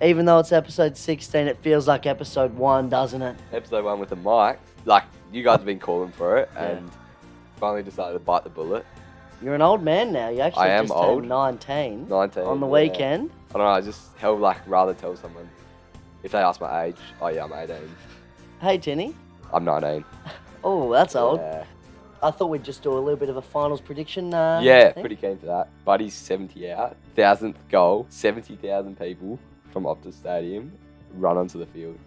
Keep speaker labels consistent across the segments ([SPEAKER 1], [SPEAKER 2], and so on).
[SPEAKER 1] Even though it's episode 16, it feels like episode 1, doesn't it?
[SPEAKER 2] Episode 1 with the mic. Like, you guys have been calling for it,
[SPEAKER 1] Yeah.
[SPEAKER 2] and finally decided to bite the bullet.
[SPEAKER 1] You're an old man now. You actually
[SPEAKER 2] I am
[SPEAKER 1] just
[SPEAKER 2] old.
[SPEAKER 1] turned 19.
[SPEAKER 2] 19.
[SPEAKER 1] On the
[SPEAKER 2] yeah.
[SPEAKER 1] weekend.
[SPEAKER 2] I don't know, I just rather tell someone. If they ask my age, oh yeah, I'm 18.
[SPEAKER 1] Hey, Tinny.
[SPEAKER 2] I'm 19.
[SPEAKER 1] Oh, that's old.
[SPEAKER 2] Yeah,
[SPEAKER 1] I thought we'd just do a little bit of a finals prediction.
[SPEAKER 2] yeah,
[SPEAKER 1] thing.
[SPEAKER 2] pretty keen for that. Buddy's 70 out. 1,000th goal. 70,000 people from Optus Stadium run onto the field.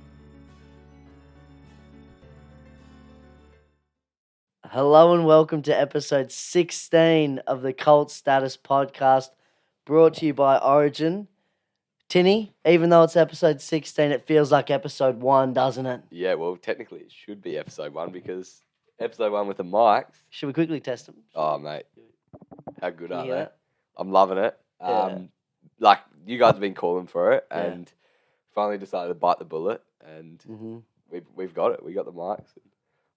[SPEAKER 1] Hello and welcome to episode 16 of the Cult Status Podcast, brought to you by Origin. Tinny, even though it's episode 16, it feels like episode 1, doesn't it?
[SPEAKER 2] Yeah, well, technically it should be episode 1 because episode 1 with the mics.
[SPEAKER 1] Should we quickly test them?
[SPEAKER 2] Oh, mate. How good
[SPEAKER 1] Can
[SPEAKER 2] are
[SPEAKER 1] you hear
[SPEAKER 2] they?
[SPEAKER 1] that?
[SPEAKER 2] I'm loving it.
[SPEAKER 1] Yeah.
[SPEAKER 2] Like, you guys have been calling for it,
[SPEAKER 1] Yeah.
[SPEAKER 2] and finally decided to bite the bullet, and
[SPEAKER 1] Mm-hmm.
[SPEAKER 2] we've got it. We got the mics.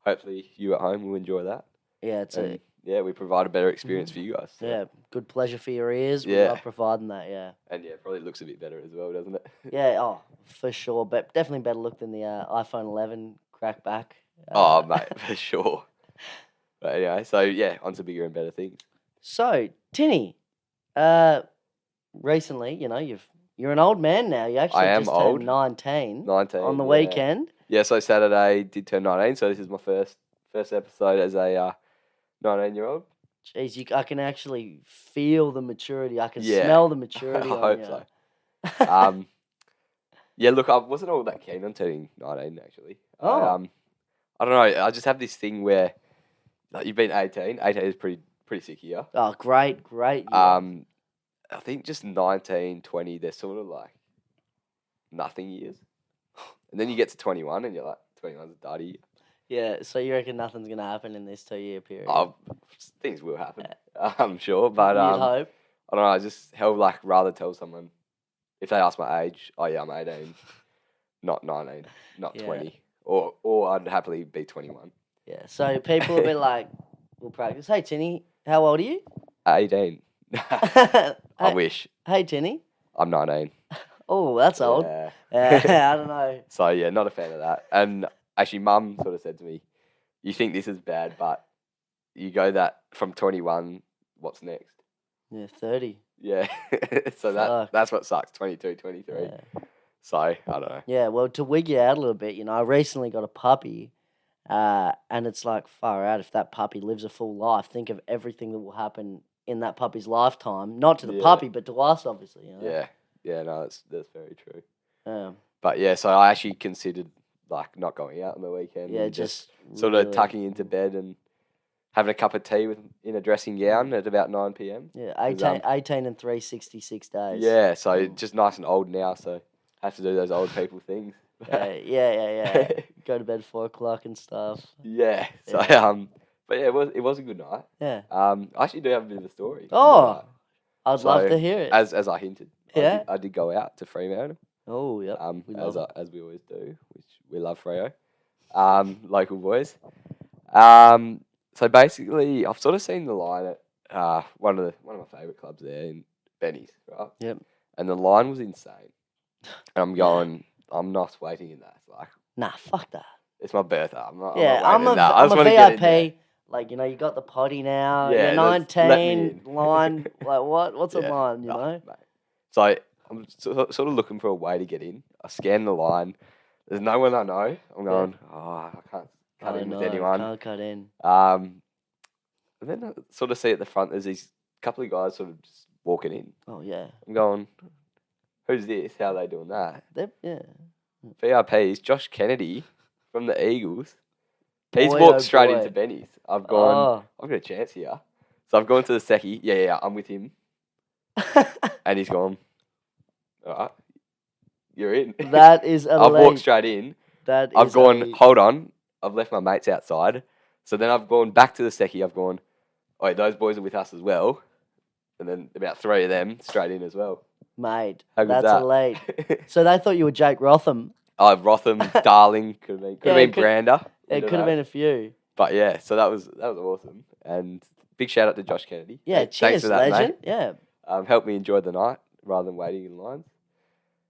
[SPEAKER 2] Hopefully you at home will enjoy that.
[SPEAKER 1] Yeah, it's
[SPEAKER 2] And, yeah, we provide a better experience for you guys. So.
[SPEAKER 1] yeah, good pleasure for your ears. We
[SPEAKER 2] Yeah.
[SPEAKER 1] love providing that, yeah.
[SPEAKER 2] And yeah, probably looks a bit better as well, doesn't it?
[SPEAKER 1] Yeah, oh, for sure. But definitely better look than the iPhone 11 crackback.
[SPEAKER 2] Oh, mate, for sure. But anyway, so yeah, on to bigger and better things.
[SPEAKER 1] So, Tinny, recently, you're an old man now. You actually
[SPEAKER 2] I am
[SPEAKER 1] just
[SPEAKER 2] old.
[SPEAKER 1] turned 19
[SPEAKER 2] 19.
[SPEAKER 1] on the
[SPEAKER 2] yeah.
[SPEAKER 1] weekend.
[SPEAKER 2] Yeah, so Saturday did turn 19, so this is my first episode as a 19-year-old.
[SPEAKER 1] Jeez, I can actually feel the maturity. I can
[SPEAKER 2] Yeah.
[SPEAKER 1] smell the maturity
[SPEAKER 2] I
[SPEAKER 1] on
[SPEAKER 2] hope
[SPEAKER 1] you.
[SPEAKER 2] so. Yeah, look, I wasn't all that keen on turning 19, actually.
[SPEAKER 1] Oh.
[SPEAKER 2] I don't know, I just have this thing where, like, you've been 18. 18 is pretty sick here.
[SPEAKER 1] Oh, great. Yeah.
[SPEAKER 2] I think just 19, 20, they're sort of like nothing years. And then you get to 21 and you're like, 21's a dirty year.
[SPEAKER 1] Yeah, so you reckon nothing's going to happen in this 2-year period?
[SPEAKER 2] Oh, things will happen, I'm sure. But
[SPEAKER 1] You'd hope.
[SPEAKER 2] I don't know, I just rather tell someone, if they ask my age, oh yeah, I'm 18, not 19, not
[SPEAKER 1] Yeah.
[SPEAKER 2] 20. Or I'd happily be 21.
[SPEAKER 1] Yeah, so people will be like, we'll practice. Hey, Tinny, how old are you?
[SPEAKER 2] 18. I
[SPEAKER 1] Hey-
[SPEAKER 2] wish.
[SPEAKER 1] Hey, Tinny.
[SPEAKER 2] I'm 19.
[SPEAKER 1] Oh, that's old.
[SPEAKER 2] Yeah.
[SPEAKER 1] I don't know.
[SPEAKER 2] So yeah, not a fan of that. And actually, Mum sort of said to me, "You think this is bad, but you go that from 21. What's next?"
[SPEAKER 1] Yeah, 30.
[SPEAKER 2] Yeah. So
[SPEAKER 1] Fuck.
[SPEAKER 2] that's what sucks. 22, 23.
[SPEAKER 1] Yeah.
[SPEAKER 2] So I don't know.
[SPEAKER 1] Yeah, well, to wig you out a little bit, I recently got a puppy, and it's like, far out, if that puppy lives a full life, think of everything that will happen in that puppy's lifetime. Not to the
[SPEAKER 2] Yeah.
[SPEAKER 1] puppy, but to us, obviously.
[SPEAKER 2] Yeah. Yeah. No, that's very true.
[SPEAKER 1] Um,
[SPEAKER 2] But yeah, so I actually considered like not going out on the weekend.
[SPEAKER 1] yeah,
[SPEAKER 2] and
[SPEAKER 1] just
[SPEAKER 2] sort
[SPEAKER 1] really,
[SPEAKER 2] of tucking into bed and having a cup of tea in a dressing gown at about 9 p.m.
[SPEAKER 1] Yeah,
[SPEAKER 2] 'Cause,
[SPEAKER 1] 18 and 366 days.
[SPEAKER 2] Yeah, so
[SPEAKER 1] Mm.
[SPEAKER 2] just nice and old now, so have to do those old people things.
[SPEAKER 1] Yeah. Go to bed 4 o'clock and stuff.
[SPEAKER 2] Yeah. So
[SPEAKER 1] Yeah.
[SPEAKER 2] but yeah, it was a good night.
[SPEAKER 1] Yeah.
[SPEAKER 2] I actually do have a bit of a story.
[SPEAKER 1] Oh, I'd
[SPEAKER 2] So,
[SPEAKER 1] love to hear it.
[SPEAKER 2] As I hinted,
[SPEAKER 1] Yeah.
[SPEAKER 2] I did go out to Fremantle.
[SPEAKER 1] Oh, yep. we love it.
[SPEAKER 2] As we always do, which we love Freo. Local boys. So basically, I've sort of seen the line at one of my favourite clubs there in Benny's, right?
[SPEAKER 1] Yep.
[SPEAKER 2] And the line was insane. And I'm going, I'm not waiting in that. Like,
[SPEAKER 1] Nah, fuck that.
[SPEAKER 2] it's my birthday. I'm not
[SPEAKER 1] I'm
[SPEAKER 2] waiting
[SPEAKER 1] a,
[SPEAKER 2] in that. I just
[SPEAKER 1] I'm a
[SPEAKER 2] want to get in there.
[SPEAKER 1] VIP. Like, you got the potty now.
[SPEAKER 2] Yeah,
[SPEAKER 1] You're
[SPEAKER 2] let me
[SPEAKER 1] 19,
[SPEAKER 2] in.
[SPEAKER 1] line. Like, what? What's a
[SPEAKER 2] Yeah.
[SPEAKER 1] line, you
[SPEAKER 2] Oh,
[SPEAKER 1] know?
[SPEAKER 2] mate. So I'm sort of looking for a way to get in. I scan the line. There's no one I know. I'm going, I can't cut in with anyone.
[SPEAKER 1] Can't cut in.
[SPEAKER 2] And then I sort of see at the front, there's these couple of guys sort of just walking in.
[SPEAKER 1] Oh, yeah.
[SPEAKER 2] I'm going, who's this? How are they doing that?
[SPEAKER 1] Yeah.
[SPEAKER 2] VIPs, Josh Kennedy from the Eagles. He's
[SPEAKER 1] Boy,
[SPEAKER 2] walked
[SPEAKER 1] oh
[SPEAKER 2] straight
[SPEAKER 1] boy.
[SPEAKER 2] into Benny's. I've gone,
[SPEAKER 1] Oh.
[SPEAKER 2] I've got a chance here. So I've gone to the Secchi. Yeah, I'm with him. And he's gone, all right, you're in.
[SPEAKER 1] That is elite.
[SPEAKER 2] I've walked straight in.
[SPEAKER 1] That
[SPEAKER 2] I've
[SPEAKER 1] is
[SPEAKER 2] gone,
[SPEAKER 1] elite.
[SPEAKER 2] hold on. I've left my mates outside. So then I've gone back to the Secchi. I've gone, oh, wait, those boys are with us as well. And then about 3 of them straight in as well.
[SPEAKER 1] Mate,
[SPEAKER 2] How good's
[SPEAKER 1] that's
[SPEAKER 2] that?
[SPEAKER 1] elite. So they thought you were Jake Rotham.
[SPEAKER 2] Rotham, Darling, could have
[SPEAKER 1] Yeah,
[SPEAKER 2] been
[SPEAKER 1] it could-
[SPEAKER 2] Brander.
[SPEAKER 1] It could have been a few.
[SPEAKER 2] But yeah, so that was awesome. And big shout out to Josh Kennedy.
[SPEAKER 1] Yeah,
[SPEAKER 2] Thanks
[SPEAKER 1] cheers,
[SPEAKER 2] for that,
[SPEAKER 1] legend.
[SPEAKER 2] mate.
[SPEAKER 1] Yeah.
[SPEAKER 2] Helped me enjoy the night rather than waiting in lines.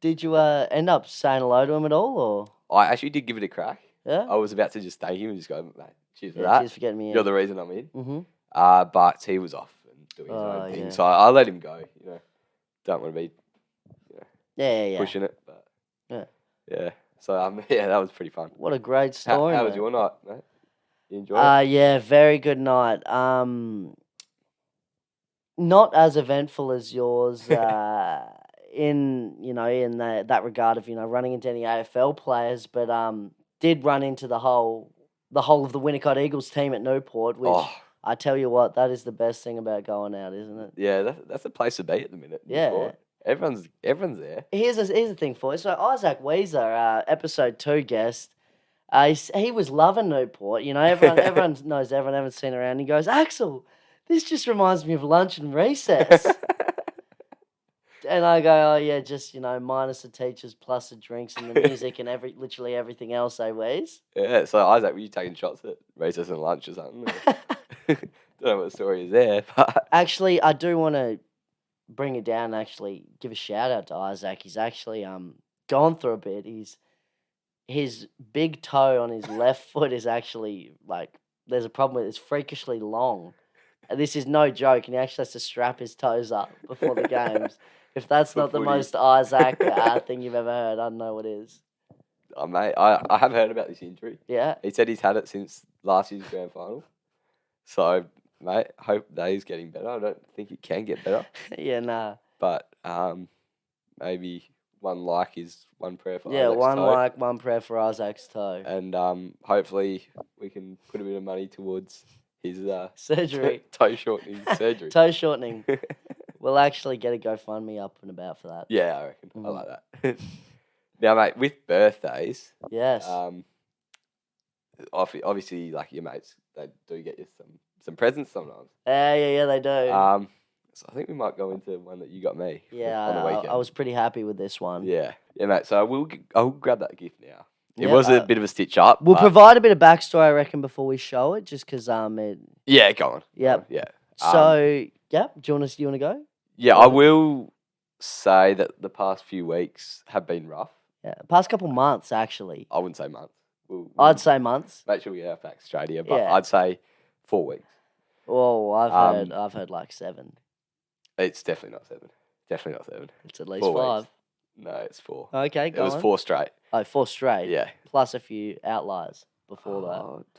[SPEAKER 1] Did you end up saying hello to him at all, or
[SPEAKER 2] I actually did give it a crack.
[SPEAKER 1] yeah?
[SPEAKER 2] I was about to just thank him and just go, mate, cheers for
[SPEAKER 1] Yeah,
[SPEAKER 2] that.
[SPEAKER 1] cheers for getting me in.
[SPEAKER 2] You're the reason I'm in.
[SPEAKER 1] Mm-hmm.
[SPEAKER 2] But he was off and doing his
[SPEAKER 1] Oh,
[SPEAKER 2] own thing.
[SPEAKER 1] yeah.
[SPEAKER 2] So I let him go. Don't want to be
[SPEAKER 1] Yeah.
[SPEAKER 2] pushing it. But
[SPEAKER 1] Yeah.
[SPEAKER 2] yeah. So yeah, that was pretty fun.
[SPEAKER 1] What a great
[SPEAKER 2] How
[SPEAKER 1] story,
[SPEAKER 2] was
[SPEAKER 1] mate.
[SPEAKER 2] your night, mate? You enjoy it?
[SPEAKER 1] Yeah, very good night. Not as eventful as yours. In that regard of running into any AFL players, but did run into the whole of the Winnicott Eagles team at Newport, which
[SPEAKER 2] Oh,
[SPEAKER 1] I tell you what, that is the best thing about going out, isn't it?
[SPEAKER 2] yeah, that's the place to be at the minute.
[SPEAKER 1] Yeah.
[SPEAKER 2] Newport. Everyone's there.
[SPEAKER 1] Here's the thing for you. So Isaac Weezer, episode 2 guest, he was loving Newport. Everyone knows everyone. Haven't seen around. He goes, Axel, this just reminds me of lunch and recess. And I go, oh yeah, just minus the teachers, plus the drinks and the music and literally everything else. Wees.
[SPEAKER 2] Yeah. So Isaac, were you taking shots at recess and lunch or something? Don't know what the story is there, but
[SPEAKER 1] Actually, I do want to bring it down. And actually, give a shout out to Isaac. He's actually gone through a bit. His big toe on his left foot is actually there's a problem with it. It's freakishly long. And this is no joke, and he actually has to strap his toes up before the games. If that's
[SPEAKER 2] For
[SPEAKER 1] not the
[SPEAKER 2] footy.
[SPEAKER 1] most Isaac thing you've ever heard, I don't know what is.
[SPEAKER 2] oh, mate, I have heard about this injury.
[SPEAKER 1] Yeah.
[SPEAKER 2] He said he's had it since last year's grand final. So, mate, hope that he's getting better. I don't think it can get better,
[SPEAKER 1] Yeah, nah.
[SPEAKER 2] but maybe one like is one prayer for
[SPEAKER 1] Yeah,
[SPEAKER 2] Isaac's
[SPEAKER 1] one
[SPEAKER 2] toe.
[SPEAKER 1] like, one prayer for Isaac's toe.
[SPEAKER 2] And hopefully we can put a bit of money towards his
[SPEAKER 1] Surgery.
[SPEAKER 2] toe shortening surgery.
[SPEAKER 1] Toe shortening. We'll actually get a GoFundMe up and about for that.
[SPEAKER 2] Yeah, I reckon. I like that. Now, mate, with birthdays,
[SPEAKER 1] Yes.
[SPEAKER 2] obviously, like your mates, they do get you some presents sometimes.
[SPEAKER 1] Yeah, they do.
[SPEAKER 2] So I think we might go into one that you got me.
[SPEAKER 1] Yeah,
[SPEAKER 2] on the weekend.
[SPEAKER 1] I was pretty happy with this one.
[SPEAKER 2] Yeah, mate. So I'll grab that gift now. It
[SPEAKER 1] Yeah,
[SPEAKER 2] was a bit of a stitch up.
[SPEAKER 1] We'll
[SPEAKER 2] but-
[SPEAKER 1] provide a bit of backstory, I reckon, before we show it, just because it.
[SPEAKER 2] Yeah, go on.
[SPEAKER 1] Yep.
[SPEAKER 2] Yeah.
[SPEAKER 1] So, yeah, do you want to go?
[SPEAKER 2] Yeah, I will say that the past few weeks have been rough.
[SPEAKER 1] Yeah, past couple months actually.
[SPEAKER 2] I wouldn't say months. We'll
[SPEAKER 1] I'd say months.
[SPEAKER 2] make sure we get our facts straight here, but
[SPEAKER 1] Yeah.
[SPEAKER 2] I'd say 4 weeks.
[SPEAKER 1] Oh, I've heard like 7.
[SPEAKER 2] It's definitely not 7. Definitely not 7.
[SPEAKER 1] It's at least
[SPEAKER 2] 4
[SPEAKER 1] 5.
[SPEAKER 2] weeks. No, it's 4.
[SPEAKER 1] Okay,
[SPEAKER 2] It
[SPEAKER 1] go
[SPEAKER 2] was
[SPEAKER 1] on.
[SPEAKER 2] 4 straight.
[SPEAKER 1] Oh, 4 straight.
[SPEAKER 2] Yeah.
[SPEAKER 1] Plus a few outliers before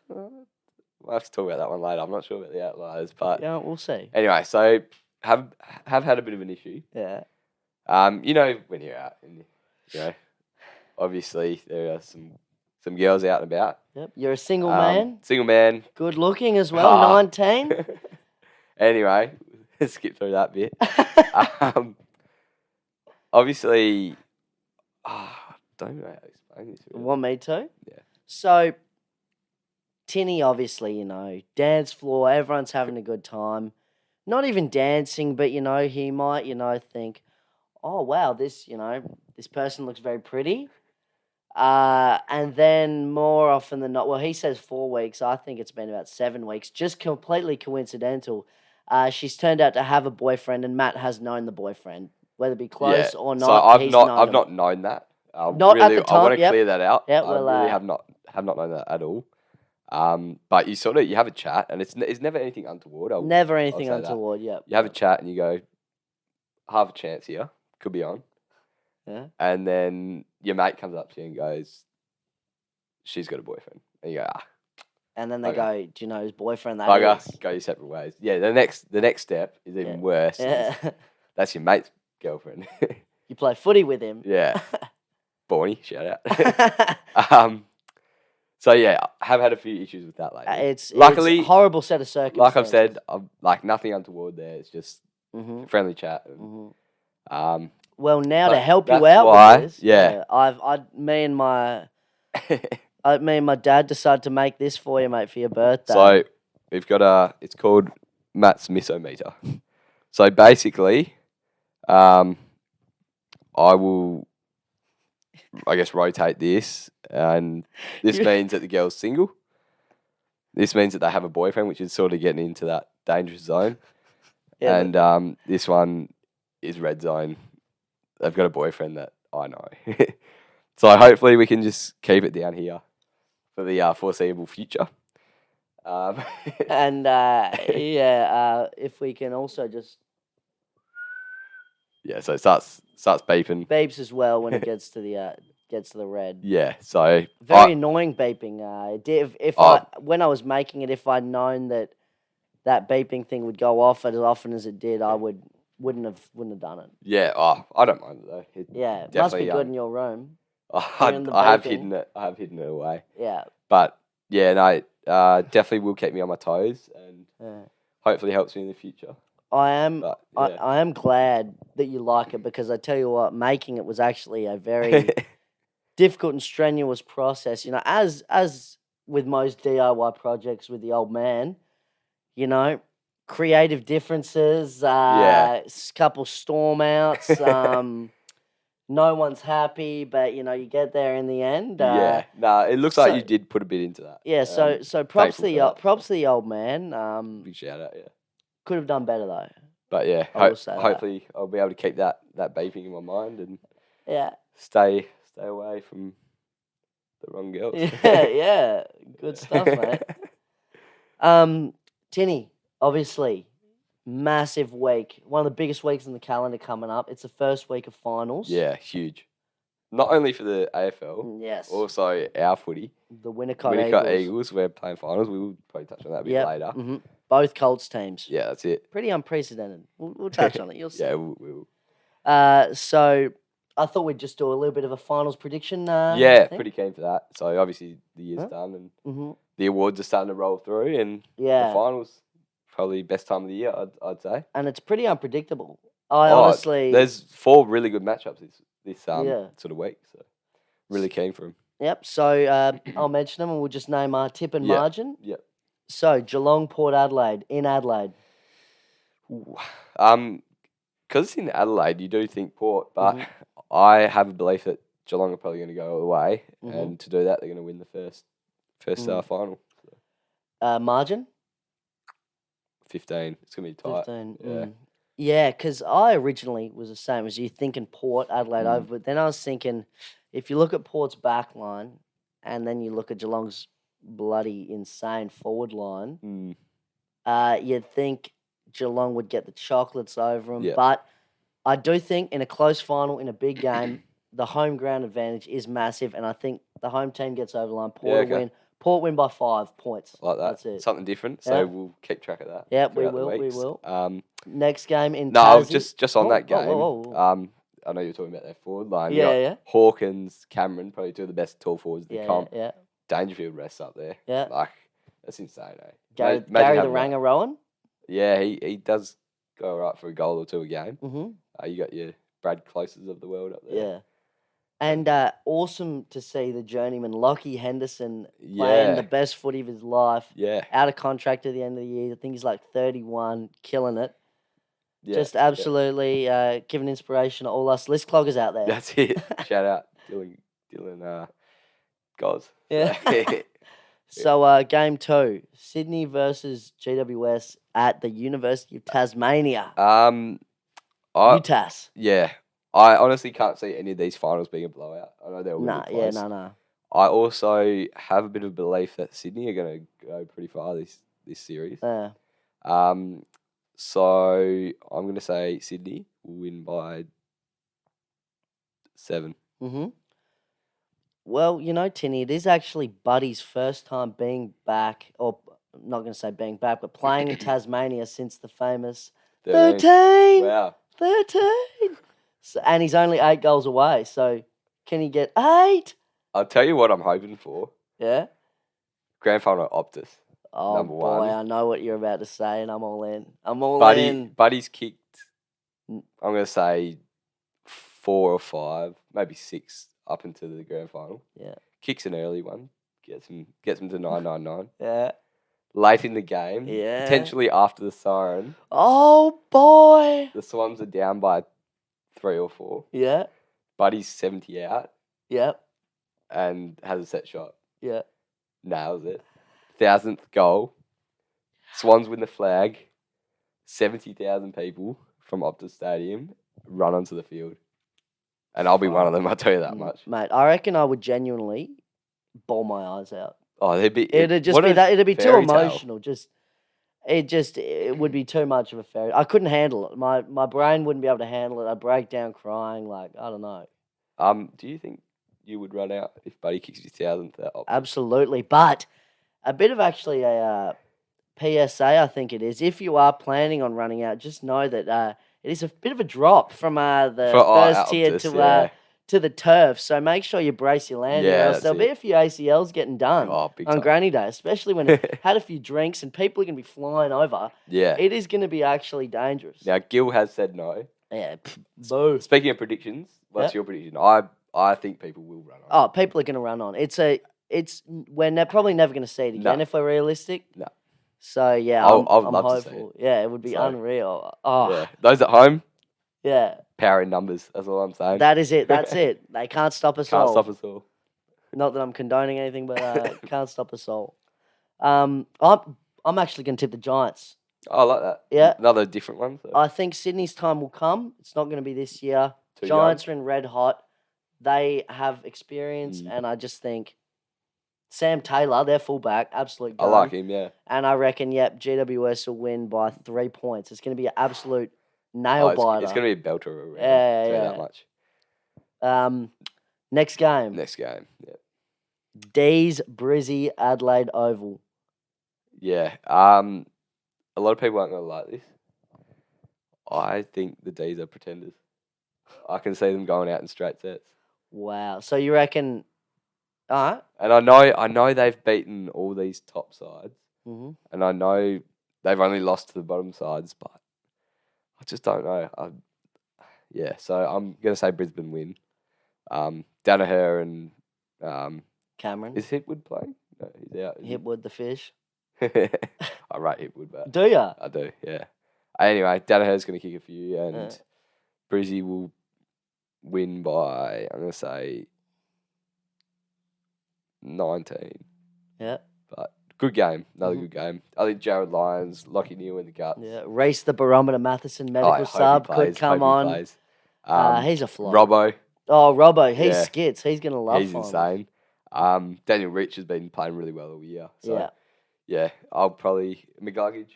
[SPEAKER 2] We'll have to talk about that one later. I'm not sure about the outliers, but
[SPEAKER 1] that. Yeah, we'll see.
[SPEAKER 2] anyway, so have had a bit of an issue.
[SPEAKER 1] Yeah.
[SPEAKER 2] When you're out, and obviously there are some girls out and about.
[SPEAKER 1] Yep. You're a single man.
[SPEAKER 2] Single man.
[SPEAKER 1] Good looking as well.
[SPEAKER 2] Ah.
[SPEAKER 1] 19.
[SPEAKER 2] Anyway, let's skip through that bit. Obviously, don't know how to explain this. Really.
[SPEAKER 1] Want me to?
[SPEAKER 2] Yeah.
[SPEAKER 1] So, Tinny, obviously, dance floor, everyone's having a good time. Not even dancing, but, he might, think, oh, wow, this person looks very pretty. And then more often than not, well, he says 4 weeks. I think it's been about 7 weeks. Just completely coincidental. She's turned out to have a boyfriend, and Matt has known the boyfriend, whether it be close or not.
[SPEAKER 2] So I've
[SPEAKER 1] known
[SPEAKER 2] not
[SPEAKER 1] him.
[SPEAKER 2] known that.
[SPEAKER 1] Not at the
[SPEAKER 2] I
[SPEAKER 1] time,
[SPEAKER 2] want to
[SPEAKER 1] yep.
[SPEAKER 2] clear that out.
[SPEAKER 1] Yeah,
[SPEAKER 2] I
[SPEAKER 1] well,
[SPEAKER 2] really have not known that at all. But you have a chat, and it's never anything untoward.
[SPEAKER 1] Never
[SPEAKER 2] I'll
[SPEAKER 1] anything
[SPEAKER 2] say that.
[SPEAKER 1] untoward, yeah.
[SPEAKER 2] You have a chat, and you go, half a chance here, could be on.
[SPEAKER 1] Yeah.
[SPEAKER 2] And then your mate comes up to you and goes, she's got a boyfriend. And you go,
[SPEAKER 1] And then they
[SPEAKER 2] Okay.
[SPEAKER 1] go, do you know his boyfriend that
[SPEAKER 2] bugger,
[SPEAKER 1] is?
[SPEAKER 2] go your separate ways. Yeah, the next step is even worse.
[SPEAKER 1] Yeah.
[SPEAKER 2] That's your mate's girlfriend.
[SPEAKER 1] You play footy with him.
[SPEAKER 2] Yeah. Borny, shout out. So yeah, I have had a few issues with that lately.
[SPEAKER 1] It's
[SPEAKER 2] Luckily,
[SPEAKER 1] a horrible set of circumstances.
[SPEAKER 2] like I've said, nothing untoward there. It's just
[SPEAKER 1] Mhm.
[SPEAKER 2] friendly chat. And,
[SPEAKER 1] Mhm. Well, now to
[SPEAKER 2] but
[SPEAKER 1] help you
[SPEAKER 2] that's
[SPEAKER 1] out
[SPEAKER 2] why,
[SPEAKER 1] with this,
[SPEAKER 2] yeah.
[SPEAKER 1] me and my dad decided to make this for you, mate, for your birthday.
[SPEAKER 2] So we've got it's called Matt's Missometer. So basically, I will, I guess, rotate this, and this means that the girl's single. This means that they have a boyfriend, which is sort of getting into that dangerous zone.
[SPEAKER 1] Yeah,
[SPEAKER 2] And this one is red zone. They've got a boyfriend that I know. So hopefully we can just keep it down here for the foreseeable future.
[SPEAKER 1] And if we can also just
[SPEAKER 2] Yeah, so it starts beeping.
[SPEAKER 1] beeps as well when it gets to the red.
[SPEAKER 2] Yeah, so
[SPEAKER 1] Very annoying beeping. When I was making it, if I'd known that beeping thing would go off as often as it did, I wouldn't have done it.
[SPEAKER 2] yeah, I don't mind it though.
[SPEAKER 1] It must be good in your room. Hearing the
[SPEAKER 2] I have
[SPEAKER 1] beeping.
[SPEAKER 2] hidden it. I have hidden it away.
[SPEAKER 1] Yeah.
[SPEAKER 2] But yeah, no, definitely will keep me on my toes and
[SPEAKER 1] Yeah.
[SPEAKER 2] hopefully helps me in the future.
[SPEAKER 1] I am.
[SPEAKER 2] But, yeah.
[SPEAKER 1] I am glad that you like it, because I tell you what, making it was actually a very difficult and strenuous process. You know, as with most DIY projects with the old man, you know, creative differences, couple storm outs, no one's happy, but you know, you get there in the end.
[SPEAKER 2] Yeah, it looks like you did put a bit into that.
[SPEAKER 1] Yeah, so props to
[SPEAKER 2] thankful
[SPEAKER 1] the old man.
[SPEAKER 2] big shout out, yeah.
[SPEAKER 1] Could have done better though.
[SPEAKER 2] But yeah,
[SPEAKER 1] I will say that.
[SPEAKER 2] hopefully I'll be able to keep that beeping in my mind and stay away from the wrong girls.
[SPEAKER 1] Yeah, good stuff, mate. Tinny, obviously, massive week. One of the biggest weeks in the calendar coming up. It's the first week of finals.
[SPEAKER 2] Yeah, huge. Not only for the AFL,
[SPEAKER 1] yes,
[SPEAKER 2] also our footy.
[SPEAKER 1] The Winnicott
[SPEAKER 2] Eagles. We're playing finals. We will probably touch on that a bit later.
[SPEAKER 1] Mm-hmm. Both Colts teams.
[SPEAKER 2] Yeah, that's it.
[SPEAKER 1] Pretty unprecedented. We'll touch on it. You'll see.
[SPEAKER 2] Yeah, we will.
[SPEAKER 1] So I thought we'd just do a little bit of a finals prediction.
[SPEAKER 2] Pretty keen for that. So obviously the year's done and the awards are starting to roll through, and the finals probably best time of the year, I'd say.
[SPEAKER 1] And it's pretty unpredictable. Honestly,
[SPEAKER 2] there's 4 really good matchups this sort of week, so really keen for them.
[SPEAKER 1] Yep. So I'll mention them, and we'll just name our tip and margin.
[SPEAKER 2] Yep.
[SPEAKER 1] So Geelong, Port Adelaide in Adelaide.
[SPEAKER 2] Because it's in Adelaide, you do think Port, but I have a belief that Geelong are probably going to go all the way, and to do that, they're going to win the first final. So.
[SPEAKER 1] Margin?
[SPEAKER 2] 15. It's going to be tight.
[SPEAKER 1] 15.
[SPEAKER 2] Yeah.
[SPEAKER 1] Yeah, because I originally was the same as you, thinking Port, Adelaide over, but then I was thinking, if you look at Port's back line and then you look at Geelong's bloody insane forward line, you'd think Geelong would get the chocolates over them. But I do think in a close final, in a big game, the home ground advantage is massive, and I think the home team gets over the line. Port will win. Port win by 5 points.
[SPEAKER 2] Like that.
[SPEAKER 1] That's it.
[SPEAKER 2] Something different. So we'll keep track of that.
[SPEAKER 1] Yeah, we will. Next game in
[SPEAKER 2] Tassie. just on that game. I know you're talking about their forward line.
[SPEAKER 1] Yeah.
[SPEAKER 2] Hawkins, Cameron, probably 2 of the best tall forwards in the comp.
[SPEAKER 1] Yeah.
[SPEAKER 2] Dangerfield rests up there.
[SPEAKER 1] Yeah.
[SPEAKER 2] Like, that's insane, eh?
[SPEAKER 1] Gary the Ranger Rowan?
[SPEAKER 2] Yeah, he does go all right for a goal or 2 a game.
[SPEAKER 1] Mm-hmm.
[SPEAKER 2] You got your Brad Closes of the world up there.
[SPEAKER 1] Yeah. And awesome to see the journeyman Lockie Henderson playing the best footy of his life.
[SPEAKER 2] Yeah.
[SPEAKER 1] Out of contract at the end of the year. I think he's like 31, killing it. Yeah. Just absolutely giving inspiration to all us list cloggers out there.
[SPEAKER 2] That's it. Shout out Dylan Goz.
[SPEAKER 1] Yeah. So game 2, Sydney versus GWS at the University of Tasmania. UTAS.
[SPEAKER 2] Yeah. I honestly can't see any of these finals being a blowout. I know they're all close.
[SPEAKER 1] No.
[SPEAKER 2] I also have a bit of belief that Sydney are going to go pretty far this series.
[SPEAKER 1] Yeah.
[SPEAKER 2] So I'm going to say Sydney will win by 7.
[SPEAKER 1] Mm-hmm. Well, you know, Tinny, it is actually Buddy's first time being back, or I'm not going to say being back, but playing in Tasmania since the famous 13.
[SPEAKER 2] Wow.
[SPEAKER 1] 13. So, and he's only 8 goals away. So can he get 8?
[SPEAKER 2] I'll tell you what I'm hoping for.
[SPEAKER 1] Yeah?
[SPEAKER 2] Grand final Optus.
[SPEAKER 1] Oh,
[SPEAKER 2] number
[SPEAKER 1] boy,
[SPEAKER 2] 1.
[SPEAKER 1] I know what you're about to say, and I'm all in. I'm all in.
[SPEAKER 2] Buddy's kicked, I'm going to say 4 or 5, maybe 6 up into the grand final.
[SPEAKER 1] Yeah.
[SPEAKER 2] Kicks an early one. Gets him to 999.
[SPEAKER 1] Yeah.
[SPEAKER 2] Late in the game.
[SPEAKER 1] Yeah.
[SPEAKER 2] Potentially after the siren.
[SPEAKER 1] Oh, boy.
[SPEAKER 2] The Swans are down by 3 or 4.
[SPEAKER 1] Yeah.
[SPEAKER 2] Buddy's 70 out.
[SPEAKER 1] Yep.
[SPEAKER 2] And has a set shot.
[SPEAKER 1] Yeah.
[SPEAKER 2] Nails it. 1,000th goal. Swans win the flag. 70,000 people from Optus Stadium run onto the field. And I'll be one of them, I'll tell you that much.
[SPEAKER 1] Mate, I reckon I would genuinely bawl my eyes out.
[SPEAKER 2] Oh, it'd be
[SPEAKER 1] It'd be too
[SPEAKER 2] fairy tale.
[SPEAKER 1] emotional. It would be too much of a fairy. I couldn't handle it. My brain wouldn't be able to handle it. I'd break down crying. Like, I don't know.
[SPEAKER 2] Do you think you would run out if Buddy kicks his 1000th out?
[SPEAKER 1] Absolutely, but a bit of actually a PSA, I think it is. If you are planning on running out, just know that it is a bit of a drop from the first tier to the turf. So make sure you brace your landing, or else there'll be a few ACLs getting done on Granny Day, especially when it had a few drinks and people are going to be flying over.
[SPEAKER 2] Yeah.
[SPEAKER 1] It is going to be actually dangerous.
[SPEAKER 2] Now, Gil has said no.
[SPEAKER 1] Yeah, boo.
[SPEAKER 2] Speaking of predictions, what's your prediction? I think people will run on.
[SPEAKER 1] Oh, people are going to run on. We're probably never going to see it again if we're realistic.
[SPEAKER 2] No.
[SPEAKER 1] So yeah, I'm hopeful. To see it. Yeah, it would be unreal. Oh,
[SPEAKER 2] yeah. Those at home.
[SPEAKER 1] Yeah.
[SPEAKER 2] Power in numbers. That's all I'm saying.
[SPEAKER 1] That is it. That's it. They can't stop us all.
[SPEAKER 2] Can't stop us all.
[SPEAKER 1] Not that I'm condoning anything, but can't stop us all. I'm actually going to tip the Giants.
[SPEAKER 2] Oh, I like that.
[SPEAKER 1] Yeah.
[SPEAKER 2] Another different one. So.
[SPEAKER 1] I think Sydney's time will come. It's not going to be this year.
[SPEAKER 2] Too
[SPEAKER 1] Giants
[SPEAKER 2] young.
[SPEAKER 1] are in red hot. They have experience, and I just think Sam Taylor, their fullback, absolute gun.
[SPEAKER 2] I like him, yeah.
[SPEAKER 1] And I reckon, GWS will win by 3 points. It's going to be an absolute nail biter.
[SPEAKER 2] It's going to be a belter.
[SPEAKER 1] Yeah.
[SPEAKER 2] That much.
[SPEAKER 1] Next game.
[SPEAKER 2] Yeah.
[SPEAKER 1] D's Brizzy Adelaide Oval.
[SPEAKER 2] Yeah. A lot of people aren't going to like this. I think the D's are pretenders. I can see them going out in straight sets.
[SPEAKER 1] Wow. So you reckon? All right.
[SPEAKER 2] And I know they've beaten all these top sides, and I know they've only lost to the bottom sides, but I just don't know. So I'm gonna say Brisbane win. Danaher and
[SPEAKER 1] Cameron.
[SPEAKER 2] Is Hipwood playing? No, he's out.
[SPEAKER 1] Hipwood the fish.
[SPEAKER 2] I rate Hipwood, but
[SPEAKER 1] do ya?
[SPEAKER 2] I do. Yeah. Anyway, Danaher's gonna kick a few, and Brizzy will win by, I'm gonna say, 19.
[SPEAKER 1] Yeah.
[SPEAKER 2] But good game. Another good game. I think Jared Lyons, Lockie Neal in the guts.
[SPEAKER 1] Yeah. Race the barometer Matheson medical sub could come on. He's a flop.
[SPEAKER 2] Robbo.
[SPEAKER 1] Oh, Robbo. He skits. He's going to love
[SPEAKER 2] He's insane. Daniel Rich has been playing really well all year. So, yeah. I'll probably... McGuggage.